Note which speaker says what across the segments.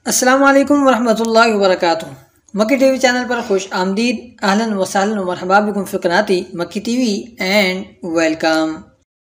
Speaker 1: السلام علیکم ورحمۃ اللہ وبرکاتہ۔ مکی ٹی وی چینل پر خوش آمدید، اہلاً و سہلاً و مرحبا بکم فی قناتی مکی ٹی وی اینڈ ویلکم۔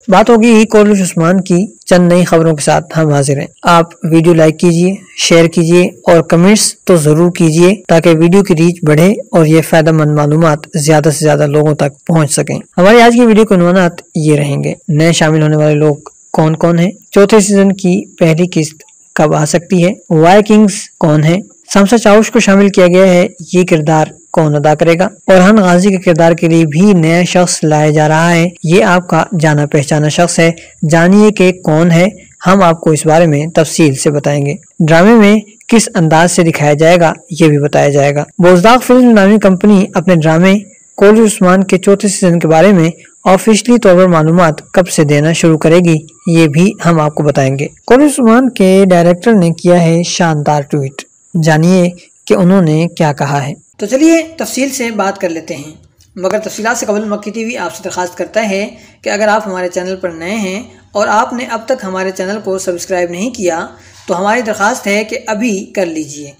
Speaker 1: بات ہوگی کولش عثمان کی چند نئی خبروں کے ساتھ ہم حاضر ہیں۔ آپ ویڈیو لائک کیجئے، شیئر کیجئے اور کمنٹس تو ضرور کیجئے تاکہ ویڈیو کی ریچ بڑھے اور یہ فائدہ مند معلومات زیادہ سے زیادہ لوگوں تک پہنچ سکیں۔ ہماری آج کی ویڈیو کے عنوانات یہ رہیں گے: نئے شامل ہونے والے لوگ کون کون ہیں، چوتھے سیزن کی پہلی قسط کب آ سکتی ہے، وائکنگز کون ہے، سمسا چاوش کو شامل کیا گیا ہے، یہ کردار کون ادا کرے گا، اورہان غازی کے کردار کے لیے بھی نیا شخص لایا جا رہا ہے، یہ آپ کا جانا پہچانا شخص ہے، جانیے کہ کون ہے، ہم آپ کو اس بارے میں تفصیل سے بتائیں گے۔ ڈرامے میں کس انداز سے دکھایا جائے گا یہ بھی بتایا جائے گا۔ بوزداق فلم نامی کمپنی اپنے ڈرامے کولش عثمان کے چوتھے سیزن کے بارے میں آفیشلی طور پر معلومات کب سے دینا شروع کرے گی یہ بھی ہم آپ کو بتائیں گے۔ کولش عثمان کے ڈائریکٹر نے کیا ہے شاندار ٹویٹ، جانیے کہ انہوں نے کیا کہا ہے۔ تو چلیے تفصیل سے بات کر لیتے ہیں، مگر تفصیلات سے قبل مکی ٹی وی آپ سے درخواست کرتا ہے کہ اگر آپ ہمارے چینل پر نئے ہیں اور آپ نے اب تک ہمارے چینل کو سبسکرائب نہیں کیا تو ہماری درخواست ہے کہ ابھی کر لیجئے،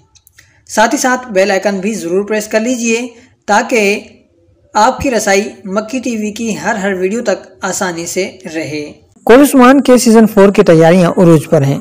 Speaker 1: ساتھ ہی ساتھ بیل آئیکن بھی ضرور پریس کر لیجئے تاکہ آپ کی رسائی مکی ٹی وی کی ہر ویڈیو تک آسانی سے رہے۔ کولش عثمان کے سیزن 4 کی تیاریاں عروج پر ہیں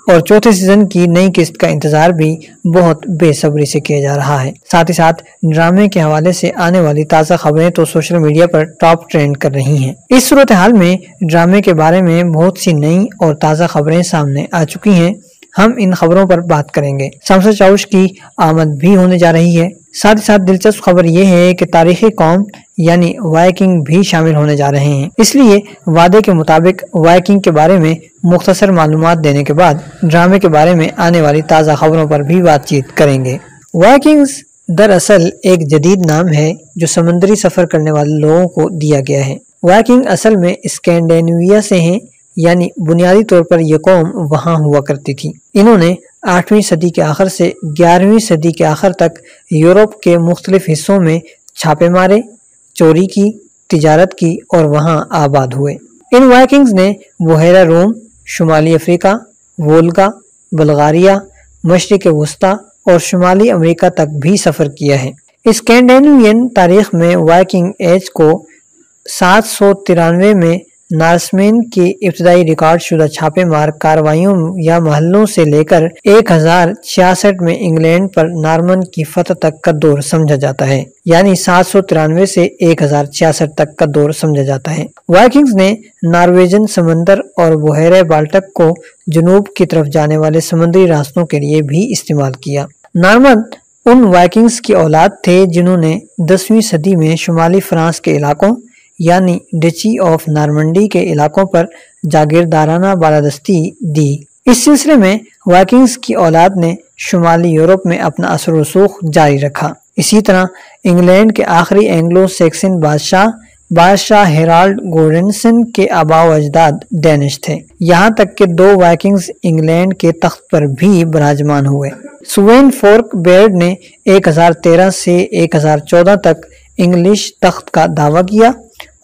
Speaker 1: اور چوتھے سیزن کی نئی قسط کا انتظار بھی بہت بے صبری سے کیا جا رہا ہے۔ ساتھ ہی ساتھ ڈرامے کے حوالے سے آنے والی تازہ خبریں تو سوشل میڈیا پر ٹاپ ٹرینڈ کر رہی ہیں۔ اس صورتحال میں ڈرامے کے بارے میں بہت سی نئی اور تازہ خبریں سامنے آ چکی ہیں، ہم ان خبروں پر بات کریں گے۔ سمسا چاوش کی آمد بھی ہونے جا رہی ہے، ساتھ ہی ساتھ دلچسپ خبر یہ ہے کہ تاریخی قوم یعنی وائکنگ بھی شامل ہونے جا رہے ہیں، اس لیے وعدے کے مطابق وائکنگ کے بارے میں مختصر معلومات دینے کے بعد ڈرامے کے بارے میں آنے والی تازہ خبروں پر بھی بات چیت کریں گے۔ وائکنگز دراصل ایک جدید نام ہے جو سمندری سفر کرنے والے لوگوں کو دیا گیا ہے۔ وائکنگ اصل میں اسکینڈینیویا سے ہیں، یعنی بنیادی طور پر یہ قوم وہاں ہوا کرتی تھی۔ انہوں نے 8ویں صدی کے آخر سے 11ویں صدی کے آخر تک یورپ کے مختلف حصوں میں چھاپے مارے، چوری کی، تجارت کی اور وہاں آباد ہوئے۔ ان وائکنگز نے بحیرہ روم، شمالی افریقہ، وولگا، بلغاریہ، مشرق وسطیٰ اور شمالی امریکہ تک بھی سفر کیا ہے۔ اسکینڈینیوین تاریخ میں وائکنگ ایج کو 793 میں نارسمین کے ابتدائی ریکارڈ شدہ چھاپے مار کارروائیوں یا محلوں سے لے کر 1066 میں انگلینڈ پر نارمن کی فتح تک کا دور سمجھا جاتا ہے، یعنی 793 سے 1066 تک کا دور سمجھا جاتا ہے۔ وائکنگز نے نارویجن سمندر اور بحیرہ بالٹک کو جنوب کی طرف جانے والے سمندری راستوں کے لیے بھی استعمال کیا۔ نارمن ان وائکنگز کی اولاد تھے جنہوں نے 10ویں صدی میں شمالی فرانس کے علاقوں یعنی ڈچی آف نارمنڈی کے علاقوں پر جاگیردارانہ بالادستی دی۔ اس سلسلے میں وائکنگز کی اولاد نے شمالی یورپ میں اپنا اثر و رسوخ جاری رکھا۔ اسی طرح انگلینڈ کے آخری اینگلو سیکسن بادشاہ ہیرالڈ گورڈنسن کے آباء و اجداد ڈینش تھے، یہاں تک کہ 2 وائکنگز انگلینڈ کے تخت پر بھی براجمان ہوئے۔ سوین فورک بیئرڈ نے 1013 سے 1014 تک انگلش تخت کا دعویٰ کیا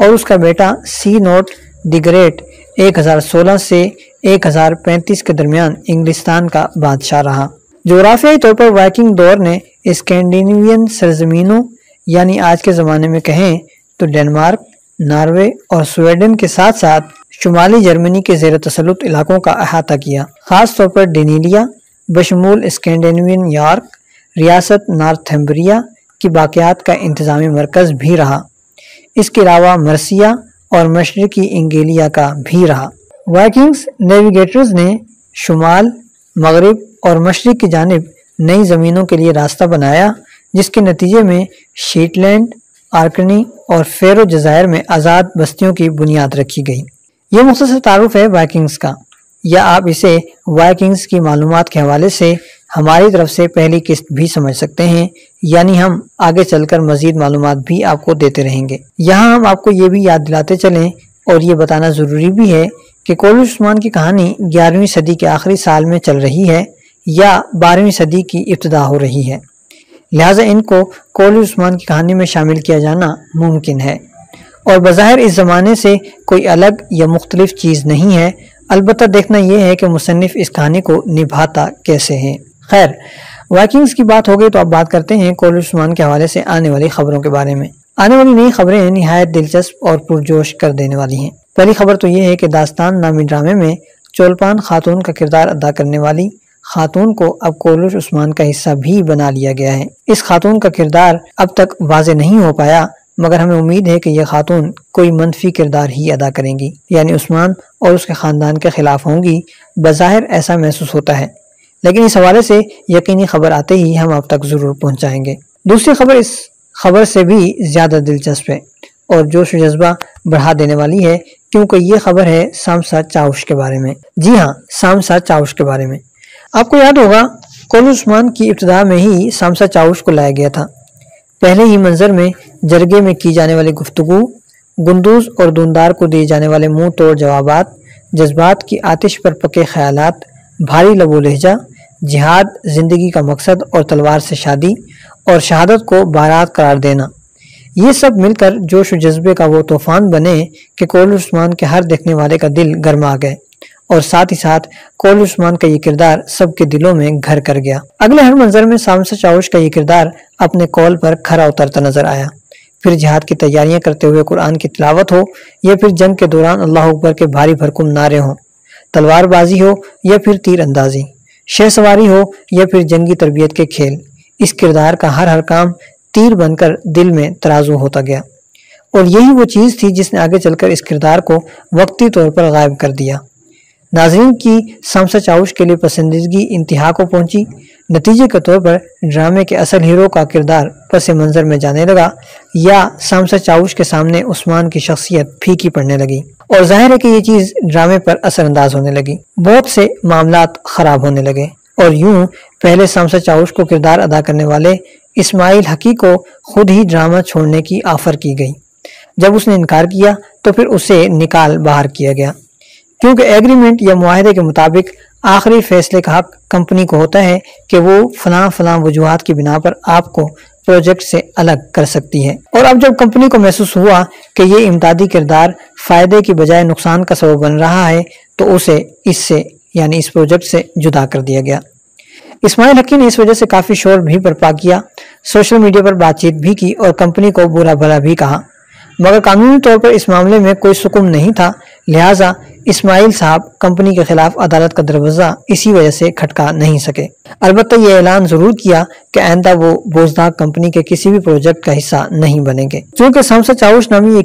Speaker 1: اور اس کا بیٹا سی نوٹ دی گریٹ 1016 سے 1035 کے درمیان انگلستان کا بادشاہ رہا۔ جغرافیائی طور پر وائکنگ دور نے اسکینڈینیوین سرزمینوں یعنی آج کے زمانے میں کہیں تو ڈنمارک، ناروے اور سویڈن کے ساتھ ساتھ شمالی جرمنی کے زیر تسلط علاقوں کا احاطہ کیا، خاص طور پر ڈینیلیا بشمول اسکینڈینیوین یارک ریاست نارتھمبریا کی باقیات کا انتظامی مرکز بھی رہا، اس کے علاوہ مرسیا اور مشرقی انگیلیا کا بھی رہا۔ وائکنگز نیویگیٹرز نے شمال، مغرب اور مشرق کی جانب نئی زمینوں کے لیے راستہ بنایا، جس کے نتیجے میں شیٹ لینڈ، آرکنی اور فیرو جزائر میں آزاد بستیوں کی بنیاد رکھی گئی۔ یہ مختصر تعارف ہے وائکنگز کا، یا آپ اسے وائکنگز کی معلومات کے حوالے سے ہماری طرف سے پہلی قسط بھی سمجھ سکتے ہیں، یعنی ہم آگے چل کر مزید معلومات بھی آپ کو دیتے رہیں گے۔ یہاں ہم آپ کو یہ بھی یاد دلاتے چلیں اور یہ بتانا ضروری بھی ہے کہ کولش عثمان کی کہانی 11ویں صدی کے آخری سال میں چل رہی ہے یا 12ویں صدی کی ابتدا ہو رہی ہے، لہٰذا ان کو کولش عثمان کی کہانی میں شامل کیا جانا ممکن ہے اور بظاہر اس زمانے سے کوئی الگ یا مختلف چیز نہیں ہے، البتہ دیکھنا یہ ہے کہ مصنف اس کہانی کو نبھاتا کیسے ہے۔ خیر، وائکنگز کی بات ہو گئی تو اب بات کرتے ہیں کولش عثمان کے حوالے سے آنے والی خبروں کے بارے میں۔ آنے والی نئی خبریں نہایت دلچسپ اور پرجوش کر دینے والی ہیں۔ پہلی خبر تو یہ ہے کہ داستان نامی ڈرامے میں چولپان خاتون کا کردار ادا کرنے والی خاتون کو اب کولش عثمان کا حصہ بھی بنا لیا گیا ہے۔ اس خاتون کا کردار اب تک واضح نہیں ہو پایا، مگر ہمیں امید ہے کہ یہ خاتون کوئی منفی کردار ہی ادا کریں گی، یعنی عثمان اور اس کے خاندان کے خلاف ہوں گی۔ بظاہر ایسا محسوس ہوتا ہے، لیکن اس حوالے سے یقینی خبر آتے ہی ہم آپ تک ضرور پہنچائیں گے۔ دوسری خبر اس خبر سے بھی زیادہ دلچسپ ہے اور جوش و جذبہ بڑھا دینے والی ہے، کیونکہ یہ خبر ہے سامسا چاوش کے بارے میں۔ جی ہاں، سامسا چاوش کے بارے میں۔ آپ کو یاد ہوگا کولش عثمان کی ابتدا میں ہی سامسا چاوش کو لایا گیا تھا۔ پہلے ہی منظر میں جرگے میں کی جانے والی گفتگو، گندوز اور دوندار کو دیے جانے والے منہ توڑ جوابات، جذبات کی آتش پر پکے خیالات، بھاری لب و لہجہ، جہاد، زندگی کا مقصد اور تلوار سے شادی اور شہادت کو بارات قرار دینا، یہ سب مل کر جوش و جذبے کا وہ طوفان بنے کہ کولش عثمان کے ہر دیکھنے والے کا دل گرما گئے، اور ساتھ ہی ساتھ کولش عثمان کا یہ کردار سب کے دلوں میں گھر کر گیا۔ اگلے ہر منظر میں سامسا چاوش کا یہ کردار اپنے قول پر کھرا اترتا نظر آیا، پھر جہاد کی تیاریاں کرتے ہوئے قرآن کی تلاوت ہو، یا پھر جنگ کے دوران اللہ اکبر کے بھاری بھرکم نعرے ہوں، تلوار بازی ہو یا پھر تیر اندازی، شہ سواری ہو یا پھر جنگی تربیت کے کھیل، اس کردار کا ہر کام تیر بن کر دل میں ترازو ہوتا گیا، اور یہی وہ چیز تھی جس نے آگے چل کر اس کردار کو وقتی طور پر غائب کر دیا۔ ناظرین کی سامسا چاوش کے لیے پسندیدگی انتہا کو پہنچی۔ نتیجے کے طور پر ڈرامے کے اصل ہیرو کا کردار پس منظر میں جانے لگا، یا سامسا چاوش کے سامنے عثمان کی شخصیت پھیکی پڑنے لگی، اور ظاہر ہے کہ یہ چیز ڈرامے پر اثر انداز ہونے لگی۔ بہت سے معاملات خراب ہونے لگے، اور یوں پہلے سامسا چاوش کو کردار ادا کرنے والے اسماعیل حقی کو خود ہی ڈرامہ چھوڑنے کی آفر کی گئی۔ جب اس نے انکار کیا تو پھر اسے نکال باہر کیا گیا، کیونکہ ایگریمنٹ یا معاہدے کے مطابق آخری فیصلے کا حق کمپنی کو ہوتا ہے کہ وہ فلاں وجوہات کی بنا پر آپ کو پروجیکٹ سے الگ کر سکتی ہے۔ اور اب جب کمپنی کو محسوس ہوا کہ یہ امدادی کردار فائدے کی بجائے نقصان کا سبب بن رہا ہے، تو اسے اس سے یعنی اس پروجیکٹ سے جدا کر دیا گیا۔ اسماعیل حقی نے اس وجہ سے کافی شور بھی برپا کیا، سوشل میڈیا پر بات چیت بھی کی اور کمپنی کو برا بھلا بھی کہا، مگر قانونی طور پر اس معاملے میں کوئی سکون نہیں تھا، لہٰذا اسماعیل صاحب کمپنی کے خلاف عدالت کا دروازہ اسی وجہ سے کھٹکا نہیں سکے۔ البتہ یہ اعلان ضرور کیا کہ آئندہ وہ بوزداک کمپنی کے کسی بھی پروجیکٹ کا حصہ نہیں بنیں گے۔ چونکہ سامسا چاوش نامی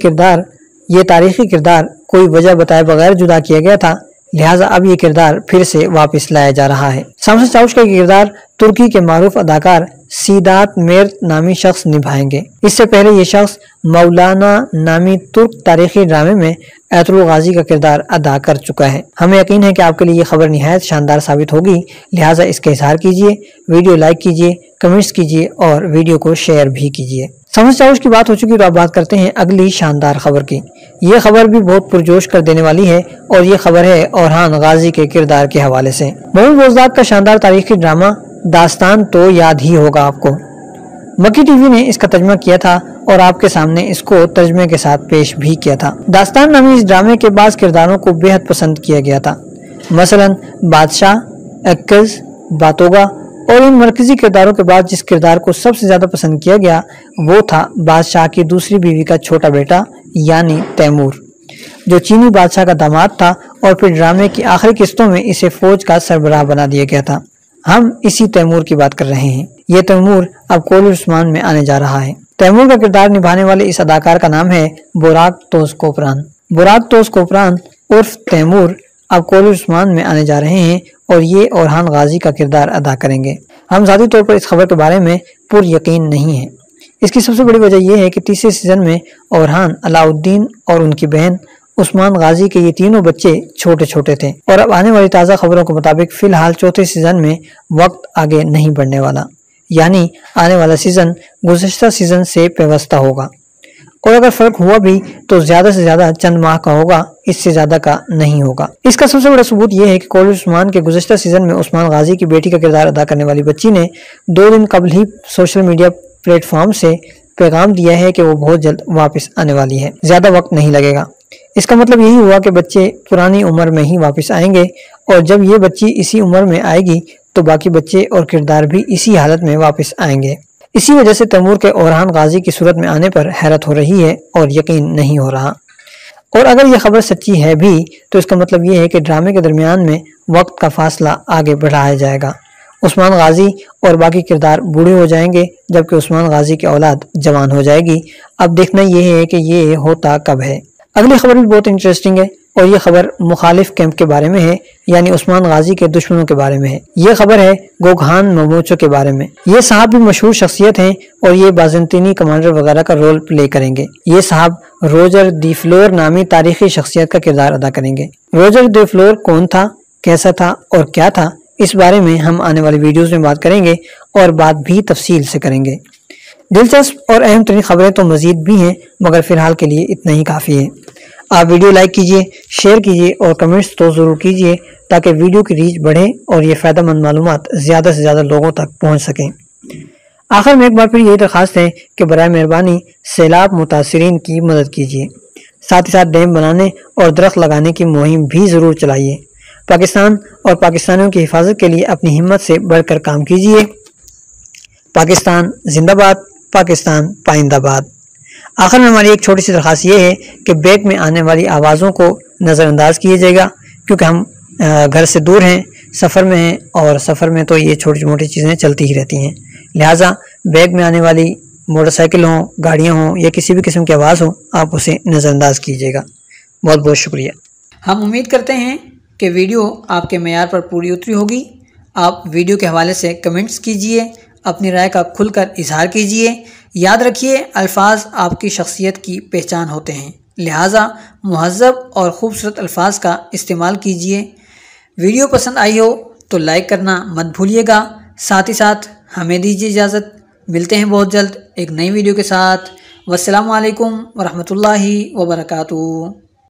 Speaker 1: یہ تاریخی کردار کوئی وجہ بتائے بغیر جدا کیا گیا تھا، لہٰذا اب یہ کردار پھر سے واپس لایا جا رہا ہے۔ سامسا چاوش کا یہ کردار ترکی کے معروف اداکار سیدات میرت نامی شخص نبھائیں گے۔ اس سے پہلے یہ شخص مولانا نامی ترک تاریخی ڈرامے میں ایتر الغازی کا کردار ادا کر چکا ہے۔ ہمیں یقین ہے کہ آپ کے لیے یہ خبر نہایت شاندار ثابت ہوگی، لہٰذا اس کا اظہار کیجیے، ویڈیو لائک کیجیے، کمنٹس کیجیے اور ویڈیو کو شیئر بھی کیجیے۔ سامسا چاوش کی بات ہو چکی تو اب بات کرتے ہیں اگلی شاندار خبر کی۔ یہ خبر بھی بہت پرجوش کر دینے والی ہے، اور یہ خبر ہے اورحان غازی کے کردار کے حوالے سے۔ محمد بوزداک کا شاندار تاریخی ڈرامہ داستان تو یاد ہی ہوگا آپ کو۔ مکی ٹی وی نے اس کا ترجمہ کیا تھا اور آپ کے سامنے اس کو ترجمے کے ساتھ پیش بھی کیا تھا۔ داستان نامی اس ڈرامے کے بعض کرداروں کو بے حد پسند کیا گیا تھا، مثلاً بادشاہ، عکاظ، باتوگا، اور ان مرکزی کرداروں کے بعد جس کردار کو سب سے زیادہ پسند کیا گیا وہ تھا بادشاہ کی دوسری بیوی کا چھوٹا بیٹا یعنی تیمور، جو چینی بادشاہ کا داماد تھا، اور پھر ڈرامے کی آخری قسطوں میں اسے فوج کا سربراہ بنا دیا گیا تھا۔ ہم اسی تیمور کی بات کر رہے ہیں۔ یہ تیمور اب کولش عثمان میں آنے جا رہا ہے۔ تیمور کا کردار نبھانے والے اس اداکار کا نام ہے بوراک توزکوپران۔ بوراک توزکوپران عرف تیمور اب کولش عثمان میں آنے جا رہے ہیں، اور یہ اورحان غازی کا کردار ادا کریں گے۔ ہم ذاتی طور پر اس خبر کے بارے میں پر یقین نہیں ہیں۔ اس کی سب سے بڑی وجہ یہ ہے کہ تیسرے سیزن میں اورحان، علاء الدین اور ان کی بہن عثمان غازی کے یہ تینوں بچے چھوٹے چھوٹے تھے، اور اب آنے والی تازہ خبروں کے مطابق فی الحال چوتھے سیزن میں وقت آگے نہیں بڑھنے والا، یعنی آنے والا سیزن گزشتہ سیزن سے پیوستہ ہوگا، اور اگر فرق ہوا بھی تو زیادہ سے زیادہ چند ماہ کا ہوگا، اس سے زیادہ کا نہیں ہوگا۔ اس کا سب سے بڑا ثبوت یہ ہے کہ کولش عثمان کے گزشتہ سیزن میں عثمان غازی کی بیٹی کا کردار ادا کرنے والی بچی نے 2 دن قبل ہی سوشل میڈیا پلیٹ فارم سے پیغام دیا ہے کہ وہ بہت جلد واپس آنے والی ہے، زیادہ وقت نہیں لگے گا۔ اس کا مطلب یہی ہوا کہ بچے پرانی عمر میں ہی واپس آئیں گے، اور جب یہ بچی اسی عمر میں آئے گی تو باقی بچے اور کردار بھی اسی حالت میں واپس آئیں گے۔ اسی وجہ سے تیمور کے اورحان غازی کی صورت میں آنے پر حیرت ہو رہی ہے اور یقین نہیں ہو رہا۔ اور اگر یہ خبر سچی ہے بھی تو اس کا مطلب یہ ہے کہ ڈرامے کے درمیان میں وقت کا فاصلہ آگے بڑھایا جائے گا۔ عثمان غازی اور باقی کردار بوڑھے ہو جائیں گے جبکہ عثمان غازی کی اولاد جوان ہو جائے گی۔ اب دیکھنا یہ ہے کہ یہ ہوتا کب ہے۔ اگلی خبر بھی بہت انٹرسٹنگ ہے اور یہ خبر مخالف کیمپ کے بارے میں ہے، یعنی عثمان غازی کے دشمنوں کے بارے میں ہے۔ یہ خبر ہے گوگھان مموچو کے بارے میں۔ یہ صاحب بھی مشہور شخصیت ہیں اور یہ بازنطینی کمانڈر وغیرہ کا رول پلے کریں گے۔ یہ صاحب روجر دی فلور نامی تاریخی شخصیت کا کردار ادا کریں گے۔ روجر دی فلور کون تھا، کیسا تھا اور کیا تھا، اس بارے میں ہم آنے والی ویڈیوز میں بات کریں گے اور بات بھی تفصیل سے کریں گے۔ دلچسپ اور اہم ترین خبریں تو مزید بھی ہیں مگر فی الحال کے لیے اتنا ہی کافی ہے۔ آپ ویڈیو لائک کیجئے، شیئر کیجئے اور کمنٹس تو ضرور کیجئے تاکہ ویڈیو کی ریچ بڑھے اور یہ فائدہ مند معلومات زیادہ سے زیادہ لوگوں تک پہنچ سکیں۔ آخر میں ایک بار پھر یہی درخواست ہے کہ برائے مہربانی سیلاب متاثرین کی مدد کیجیے، ساتھ ہی ساتھ ڈیم بنانے اور درخت لگانے کی مہم بھی ضرور چلائیے۔ پاکستان اور پاکستانیوں کی حفاظت کے لیے اپنی ہمت سے بڑھ کر کام کیجیے۔ پاکستان زندہ باد، پاکستان پائندہ باد۔ آخر میں ہماری ایک چھوٹی سی درخواست یہ ہے کہ بیک میں آنے والی آوازوں کو نظر انداز کیے جائے گا، کیونکہ ہم گھر سے دور ہیں، سفر میں ہیں اور سفر میں تو یہ چھوٹی موٹی چیزیں چلتی ہی رہتی ہیں، لہٰذا بیک میں آنے والی موٹر سائیکل ہوں، گاڑیاں ہوں یا کسی بھی قسم کی آواز ہو، آپ اسے نظر انداز کیجیے گا۔ بہت بہت شکریہ۔ ہم امید کرتے ہیں کہ ویڈیو آپ کے معیار پر پوری اتری ہوگی۔ آپ ویڈیو کے حوالے سے کمنٹس کیجئے، اپنی رائے کا کھل کر اظہار کیجئے۔ یاد رکھیے الفاظ آپ کی شخصیت کی پہچان ہوتے ہیں، لہٰذا مہذب اور خوبصورت الفاظ کا استعمال کیجئے۔ ویڈیو پسند آئی ہو تو لائک کرنا مت بھولیے گا، ساتھ ہی ساتھ ہمیں دیجیے اجازت۔ ملتے ہیں بہت جلد ایک نئی ویڈیو کے ساتھ۔ والسلام علیکم ورحمۃ اللہ وبرکاتہ۔